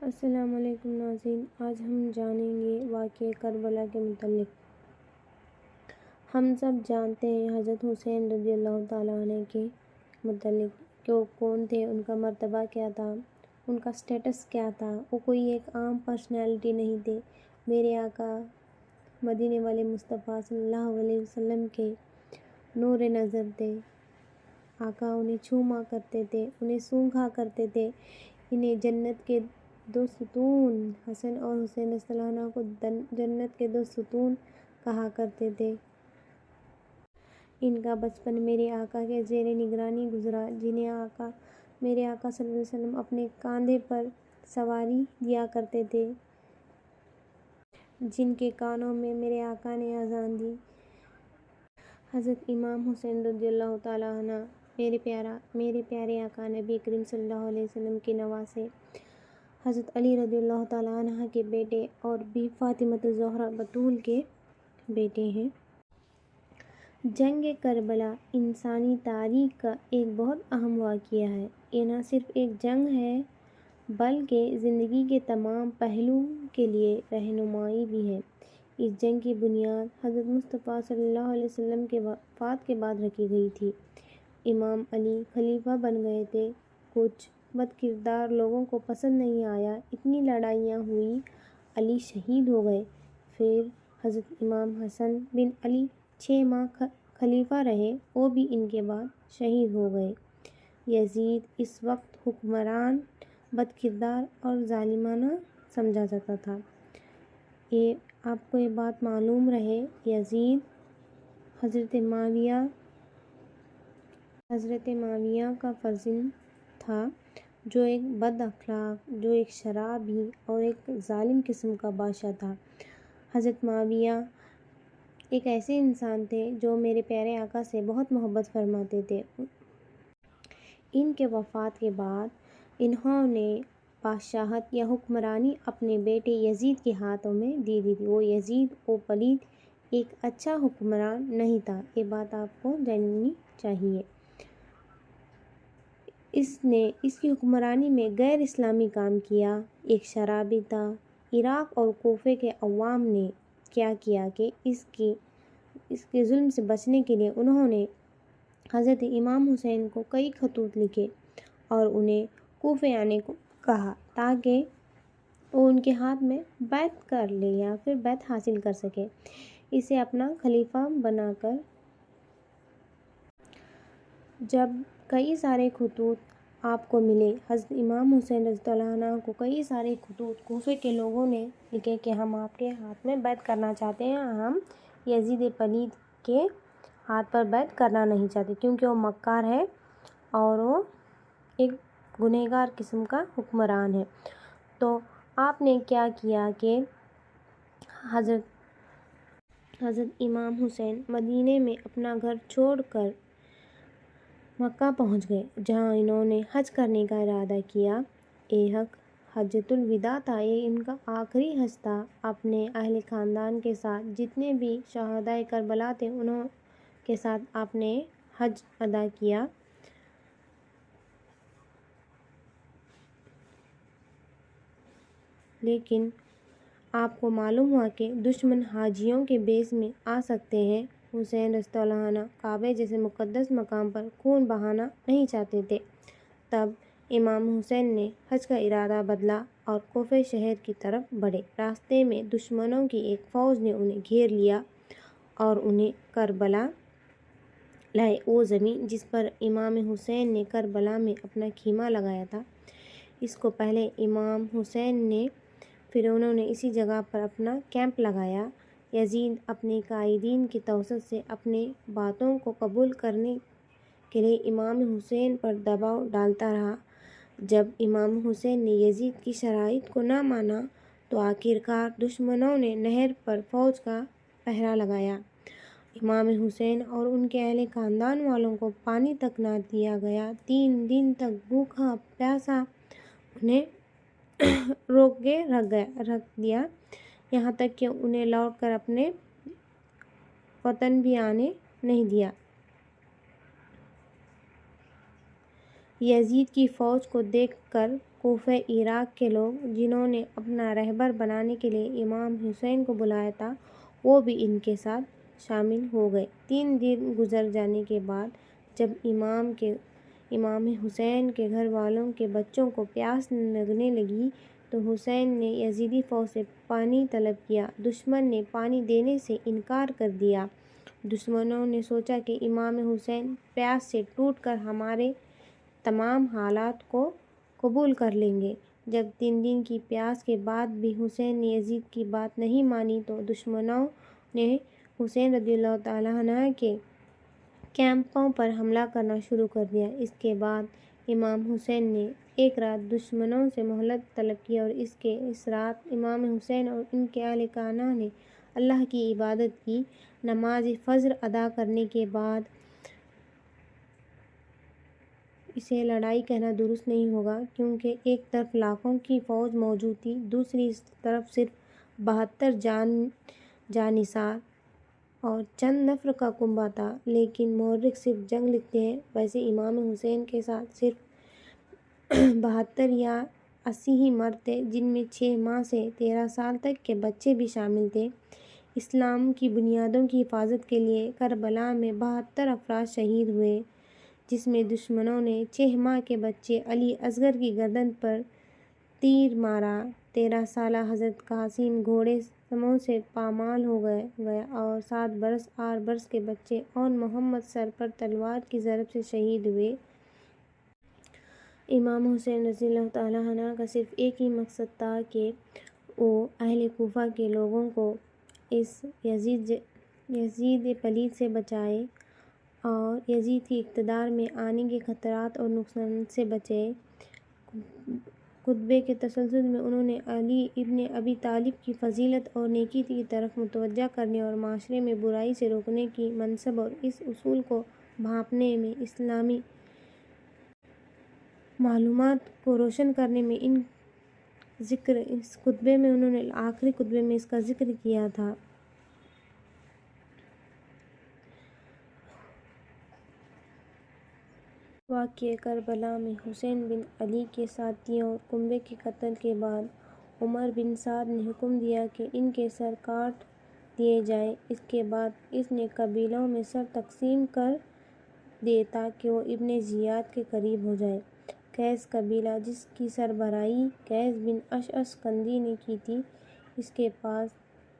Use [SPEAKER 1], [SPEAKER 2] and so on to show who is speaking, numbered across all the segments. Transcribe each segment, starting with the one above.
[SPEAKER 1] السلام علیکم ناظرین، آج ہم جانیں گے واقعہ کربلا کے متعلق۔ ہم سب جانتے ہیں حضرت حسین رضی اللہ تعالیٰ عنہ کے متعلق کہ وہ کون تھے، ان کا مرتبہ کیا تھا، ان کا سٹیٹس کیا تھا۔ وہ کوئی ایک عام پرسنالٹی نہیں تھے، میرے آقا مدینے والے مصطفیٰ صلی اللہ علیہ وسلم کے نور نظر تھے۔ آقا انہیں چھوما کرتے تھے، انہیں سونگھا کرتے تھے، انہیں جنت کے دو ستون حسن اور حسین رضی اللہ عنہ کو جنت کے دو ستون کہا کرتے تھے۔ ان کا بچپن میرے آقا کے زیر نگرانی گزرا، جنہیں میرے آقا صلی اللہ علیہ وسلم اپنے کاندھے پر سواری دیا کرتے تھے، جن کے کانوں میں میرے آقا نے اذان دی۔ حضرت امام حسین رضی اللہ تعالیٰ عنہ میرے پیارے آقا نبی کریم صلی اللہ علیہ وسلم کے نواسے، حضرت علی رضی اللہ تعالیٰ عنہ کے بیٹے اور بی فاطمۃ الزہرا بتول کے بیٹے ہیں۔ جنگ کربلا انسانی تاریخ کا ایک بہت اہم واقعہ ہے۔ یہ نہ صرف ایک جنگ ہے بلکہ زندگی کے تمام پہلوؤں کے لیے رہنمائی بھی ہے۔ اس جنگ کی بنیاد حضرت مصطفیٰ صلی اللہ علیہ وسلم کے وفات کے بعد رکھی گئی تھی۔ امام علی خلیفہ بن گئے تھے، کچھ بد کردار لوگوں کو پسند نہیں آیا، اتنی لڑائیاں ہوئی، علی شہید ہو گئے۔ پھر حضرت امام حسن بن علی 6 ماہ خلیفہ رہے، وہ بھی ان کے بعد شہید ہو گئے۔ یزید اس وقت حکمران بد کردار اور ظالمانہ سمجھا جاتا تھا۔ آپ کو یہ بات معلوم رہے، یزید حضرت معاویہ کا فرزند تھا، جو ایک بد اخلاق، جو ایک شرابی اور ایک ظالم قسم کا بادشاہ تھا۔ حضرت معاویہ ایک ایسے انسان تھے جو میرے پیارے آقا سے بہت محبت فرماتے تھے۔ ان کے وفات کے بعد انہوں نے بادشاہت یا حکمرانی اپنے بیٹے یزید کے ہاتھوں میں دے دی تھی۔ وہ یزید پلید ایک اچھا حکمران نہیں تھا، یہ بات آپ کو جاننی چاہیے۔ اس نے اس کی حکمرانی میں غیر اسلامی کام کیا، ایک شرابی تھا۔ عراق اور کوفے کے عوام نے کیا کیا کہ اس کے ظلم سے بچنے کے لیے انہوں نے حضرت امام حسین کو کئی خطوط لکھے اور انہیں کوفے آنے کو کہا تاکہ وہ ان کے ہاتھ میں بیعت کر لے یا پھر بیعت حاصل کر سکے، اسے اپنا خلیفہ بنا کر۔ جب کئی سارے خطوط آپ کو ملے، حضرت امام حسین رضی اللہ عنہ کو کئی سارے خطوط کوفے کے لوگوں نے لکھے کہ ہم آپ کے ہاتھ میں بیعت کرنا چاہتے ہیں، ہم یزید پلید کے ہاتھ پر بیعت کرنا نہیں چاہتے کیونکہ وہ مکار ہے اور وہ ایک گنہگار قسم کا حکمران ہے۔ تو آپ نے کیا کیا کہ حضرت امام حسین مدینے میں اپنا گھر چھوڑ کر مکہ پہنچ گئے، جہاں انہوں نے حج کرنے کا ارادہ کیا۔ یہ حجۃ الوداع تھا، یہ ان کا آخری حج تھا۔ اپنے اہل خاندان کے ساتھ جتنے بھی شہدائے کربلا تھے انہوں کے ساتھ آپ نے حج ادا کیا۔ لیکن آپ کو معلوم ہوا کہ دشمن حاجیوں کے بیس میں آ سکتے ہیں۔ حسین رضی اللہ عنہ کعبے جیسے مقدس مقام پر خون بہانا نہیں چاہتے تھے۔ تب امام حسین نے حج کا ارادہ بدلا اور کوفہ شہر کی طرف بڑھے۔ راستے میں دشمنوں کی ایک فوج نے انہیں گھیر لیا اور انہیں کربلا لائے، وہ زمین جس پر امام حسین نے کربلا میں اپنا خیمہ لگایا تھا۔ اس کو پہلے امام حسین نے، پھر انہوں نے اسی جگہ پر اپنا کیمپ لگایا۔ یزید اپنے قائدین کی توسط سے اپنے باتوں کو قبول کرنے کے لیے امام حسین پر دباؤ ڈالتا رہا۔ جب امام حسین نے یزید کی شرائط کو نہ مانا تو آخرکار دشمنوں نے نہر پر فوج کا پہرہ لگایا۔ امام حسین اور ان کے اہل خاندان والوں کو پانی تک نہ دیا گیا۔ 3 دن تک بھوکا پیاسا انہیں روک کے رکھ دیا، یہاں تک کہ انہیں لوٹ کر اپنے وطن بھی آنے نہیں دیا۔ یزید کی فوج کو دیکھ کر کوفہ عراق کے لوگ جنہوں نے اپنا رہبر بنانے کے لیے امام حسین کو بلایا تھا، وہ بھی ان کے ساتھ شامل ہو گئے۔ 3 دن گزر جانے کے بعد جب امام حسین کے گھر والوں کے بچوں کو پیاس لگنے لگی تو حسین نے یزیدی فوج سے پانی طلب کیا۔ دشمن نے پانی دینے سے انکار کر دیا۔ دشمنوں نے سوچا کہ امام حسین پیاس سے ٹوٹ کر ہمارے تمام حالات کو قبول کر لیں گے۔ جب 3 دن کی پیاس کے بعد بھی حسین نے یزید کی بات نہیں مانی تو دشمنوں نے حسین رضی اللہ تعالیٰ عنہ کے کیمپوں پر حملہ کرنا شروع کر دیا۔ اس کے بعد امام حسین نے ایک رات دشمنوں سے مہلت طلب کی اور اس رات امام حسین اور ان کے اہلِ خانہ نے اللہ کی عبادت کی۔ نماز فجر ادا کرنے کے بعد اسے لڑائی کہنا درست نہیں ہوگا کیونکہ ایک طرف لاکھوں کی فوج موجود تھی، دوسری طرف صرف 72 جانصار اور چند نفر کا کنبہ تھا۔ لیکن مورخ صرف جنگ لکھتے ہیں، ویسے امام حسین کے ساتھ صرف 72 یا 80 ہی مرد تھے، جن میں 6 ماہ سے 13 سال تک کے بچے بھی شامل تھے۔ اسلام کی بنیادوں کی حفاظت کے لیے کربلا میں 72 افراد شہید ہوئے، جس میں دشمنوں نے 6 ماہ کے بچے علی اصغر کی گردن پر تیر مارا۔ 13 سالہ حضرت قاسم گھوڑے سموں سے پامال ہو گیا اور 7 برس 8 برس کے بچے اون محمد سر پر تلوار کی ضرب سے شہید ہوئے۔ امام حسین رضی اللہ تعالیٰ عنہ کا صرف ایک ہی مقصد تھا کہ وہ اہل کوفہ کے لوگوں کو اس یزید پلید سے بچائے اور یزید کے اقتدار میں آنے کے خطرات اور نقصانات سے بچائے۔ خطبے کے تسلسل میں انہوں نے علی ابن ابی طالب کی فضیلت اور نیکی کی طرف متوجہ کرنے اور معاشرے میں برائی سے روکنے کی منصب اور اس اصول کو بھانپنے میں اسلامی معلومات کو روشن کرنے میں اس خطبے میں انہوں نے آخری خطبے میں اس کا ذکر کیا تھا۔ واقعہ کربلا میں حسین بن علی کے ساتھیوں اور کنبے کے قتل کے بعد عمر بن سعد نے حکم دیا کہ ان کے سر کاٹ دیے جائیں۔ اس کے بعد اس نے قبیلوں میں سر تقسیم کر دیے تاکہ وہ ابن زیاد کے قریب ہو جائیں۔ قیس قبیلہ، جس کی سربراہی قیس بن اشعث کندی نے کی تھی، اس کے پاس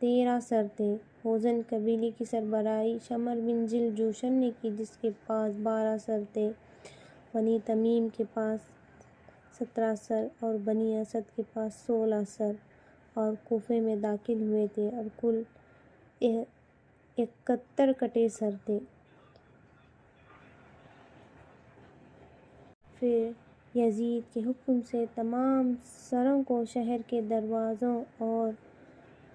[SPEAKER 1] 13 سر تھے۔ ہوزن قبیلے کی سربراہی شمر بن ذی الجوشن نے کی، جس کے پاس 12 سر تھے۔ بنی تمیم کے پاس 17 سر اور بنی اسد کے پاس 16 سر اور کوفے میں داخل ہوئے تھے اور کل 71 کٹے سر تھے۔ پھر یزید کے حکم سے تمام سروں کو شہر کے دروازوں اور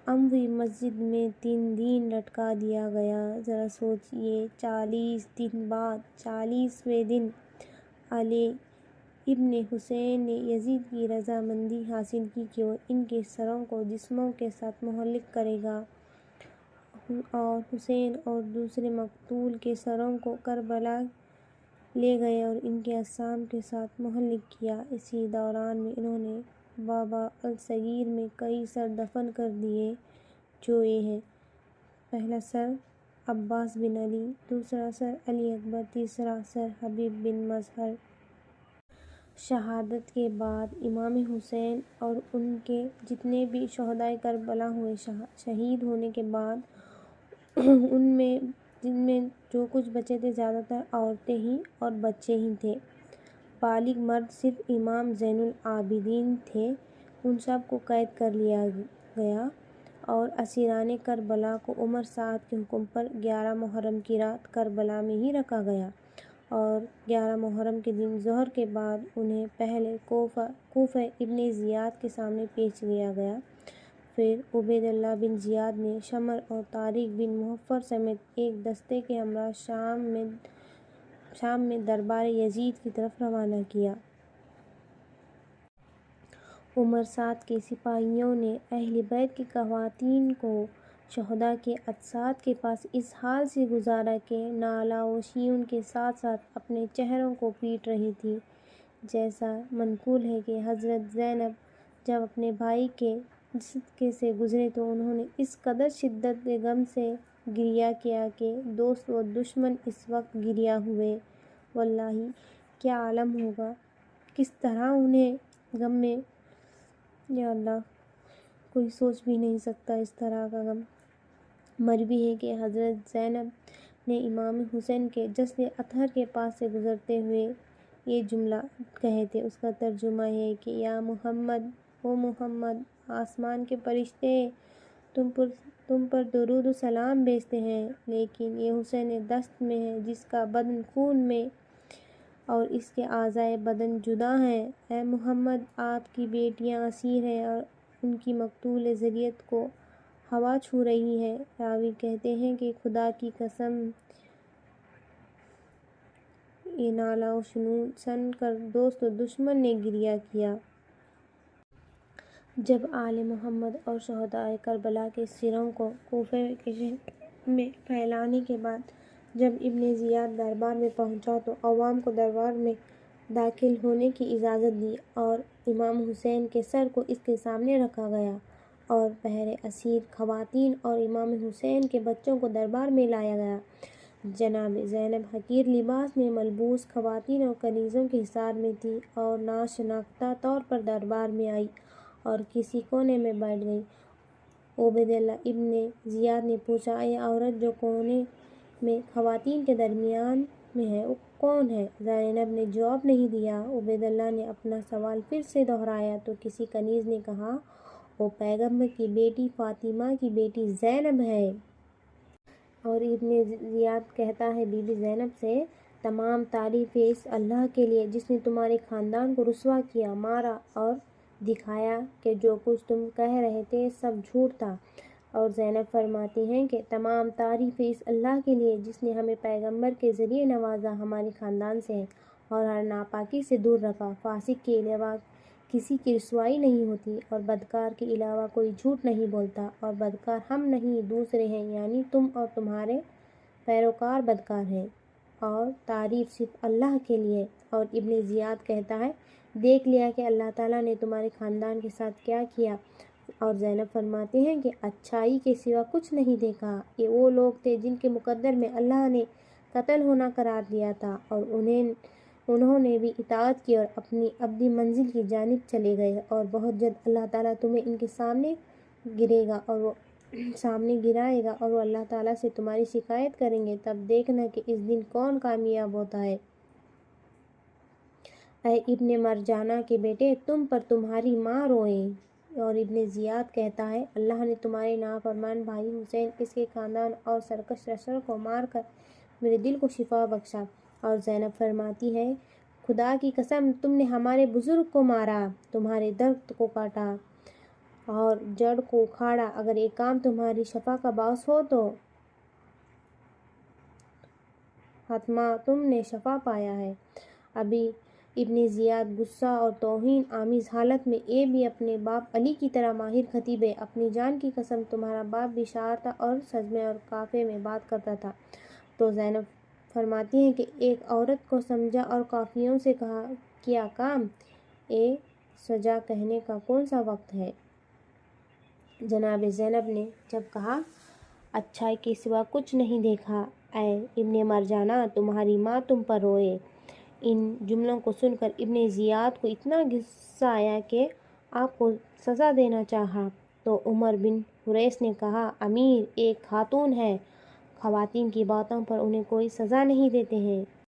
[SPEAKER 1] اموی مسجد میں 3 دن لٹکا دیا گیا۔ ذرا سوچئے، 40 دن بعد 40ویں دن علی ابن حسین نے یزید کی رضامندی حاصل کی کہ وہ ان کے سروں کو جسموں کے ساتھ مہلک کرے گا اور حسین اور دوسرے مقتول کے سروں کو کربلا لے گئے اور ان کے اجسام کے ساتھ مہلک کیا۔ اسی دوران میں انہوں نے بابا الصغیر میں کئی سر دفن کر دیے، جو یہ ہیں: پہلا سر عباس بن علی، دوسرا سر علی اکبر، تیسرا سر حبیب بن مظہر۔ شہادت کے بعد امام حسین اور ان کے جتنے بھی شہدائے کربلا ہوئے، شہید ہونے کے بعد جن میں جو کچھ بچے تھے زیادہ تر عورتیں ہی اور بچے ہی تھے۔ بالغ مرد صرف امام زین العابدین تھے۔ ان سب کو قید کر لیا گیا اور اسیران کربلا کو عمر سعد کے حکم پر 11 محرم کی رات کربلا میں ہی رکھا گیا اور 11 محرم کے دن ظہر کے بعد انہیں پہلے کوفہ ابن زیاد کے سامنے پیش کیا گیا۔ پھر عبید اللہ بن زیاد نے شمر اور طارق بن مظفر سمیت ایک دستے کے ہمراہ شام میں دربار یزید کی طرف روانہ کیا۔ عمر سعد کے سپاہیوں نے اہل بیت کی خواتین کو شہداء کے اجساد کے پاس اس حال سے گزارا کہ نالہ و شیون کے ساتھ ساتھ اپنے چہروں کو پیٹ رہی تھیں۔ جیسا منقول ہے کہ حضرت زینب جب اپنے بھائی کے صدقے سے گزرے تو انہوں نے اس قدر شدت غم سے گریہ کیا کہ دوست و دشمن اس وقت گریہ ہوئے۔ واللہ کیا عالم ہوگا، کس طرح انہیں غم میں، یا اللہ کوئی سوچ بھی نہیں سکتا اس طرح کا غم۔ مروی ہے کہ حضرت زینب نے امام حسین کے جسد اطہر کے پاس سے گزرتے ہوئے یہ جملہ کہے تھے۔ اس کا ترجمہ ہے کہ یا محمد، او محمد، آسمان کے فرشتے تم پر درود و سلام بھیجتے ہیں، لیکن یہ حسین دست میں ہے جس کا بدن خون میں اور اس کے اعضائے بدن جدا ہیں۔ اے محمد، آپ کی بیٹیاں اسیر ہیں اور ان کی مقتول ذریت کو ہوا چھو رہی ہے۔ راوی کہتے ہیں کہ خدا کی قسم یہ نالہ و شنود سن کر دوست و دشمن نے گریہ کیا۔ جب آل محمد اور شہدائے کربلا کے سروں کو کوفہ کے شہر میں پھیلانے کے بعد جب ابن زیاد دربار میں پہنچا تو عوام کو دربار میں داخل ہونے کی اجازت دی اور امام حسین کے سر کو اس کے سامنے رکھا گیا اور بہر اسیر خواتین اور امام حسین کے بچوں کو دربار میں لایا گیا۔ جناب زینب حقیر لباس میں ملبوس خواتین اور کنیزوں کے حصار میں تھی اور ناشناختہ طور پر دربار میں آئی اور کسی کونے میں بیٹھ گئی۔ عبیداللہ ابن زیاد نے پوچھا، یہ عورت جو کونے میں خواتین کے درمیان میں ہے وہ کون ہے؟ زینب نے جواب نہیں دیا۔ عبیداللہ نے اپنا سوال پھر سے دہرایا تو کسی کنیز نے کہا، وہ پیغمبر کی بیٹی فاطمہ کی بیٹی زینب ہے۔ اور ابن زیاد کہتا ہے بی بی زینب سے، تمام تعریفیں اس اللہ کے لیے جس نے تمہارے خاندان کو رسوا کیا، مارا اور دکھایا کہ جو کچھ تم کہہ رہے تھے سب جھوٹ تھا۔ اور زینب فرماتی ہیں کہ تمام تعریفیں اس اللہ کے لیے جس نے ہمیں پیغمبر کے ذریعے نوازا، ہمارے خاندان سے اور ہر ناپاکی سے دور رکھا۔ فاسق کے علاوہ کسی کی رسوائی نہیں ہوتی اور بدکار کے علاوہ کوئی جھوٹ نہیں بولتا، اور بدکار ہم نہیں دوسرے ہیں، یعنی تم اور تمہارے پیروکار بدکار ہیں، اور تعریف صرف اللہ کے لیے۔ اور ابن زیاد کہتا ہے، دیکھ لیا کہ اللہ تعالیٰ نے تمہارے خاندان کے ساتھ کیا کیا۔ اور زینب فرماتی ہیں کہ اچھائی کے سوا کچھ نہیں دیکھا۔ یہ وہ لوگ تھے جن کے مقدر میں اللہ نے قتل ہونا قرار دیا تھا اور انہوں نے بھی اطاعت کی اور اپنی ابدی منزل کی جانب چلے گئے، اور بہت جلد اللہ تعالیٰ تمہیں ان کے سامنے گرائے گا اور وہ اللہ تعالیٰ سے تمہاری شکایت کریں گے، تب دیکھنا کہ اس دن کون کامیاب ہوتا ہے۔ اے ابن مرجانہ کے بیٹے، تم پر تمہاری ماں روئے۔ اور ابن زیاد کہتا ہے، اللہ نے تمہارے نافرمان بھائی حسین، اس کے خاندان اور سرکش لشکر کو مار کر میرے دل کو شفا بخشا۔ اور زینب فرماتی ہے، خدا کی قسم تم نے ہمارے بزرگ کو مارا، تمہارے درخت کو کاٹا اور جڑ کو اکھاڑا، اگر یہ کام تمہاری شفا کا باعث ہو تو حتما تم نے شفا پایا ہے۔ ابھی ابن زیاد غصہ اور توہین آمیز حالت میں، یہ بھی اپنے باپ علی کی طرح ماہر خطیب ہے، اپنی جان کی قسم تمہارا باپ بھی شاعر تھا اور سجمے اور قافیے میں بات کرتا تھا۔ تو زینب فرماتی ہیں کہ ایک عورت کو سمجھا اور قافیوں سے کیا کام، یہ سجا کہنے کا کون سا وقت ہے؟ جناب زینب نے جب کہا، اچھائی کے سوا کچھ نہیں دیکھا، اے ابن مرجانہ تمہاری ماں تم پر روئے۔ ان جملوں کو سن کر ابن زیاد کو اتنا غصہ آیا کہ آپ کو سزا دینا چاہا، تو عمر بن حریث نے کہا، امیر ایک خاتون ہے، خواتین کی باتوں پر انہیں کوئی سزا نہیں دیتے ہیں۔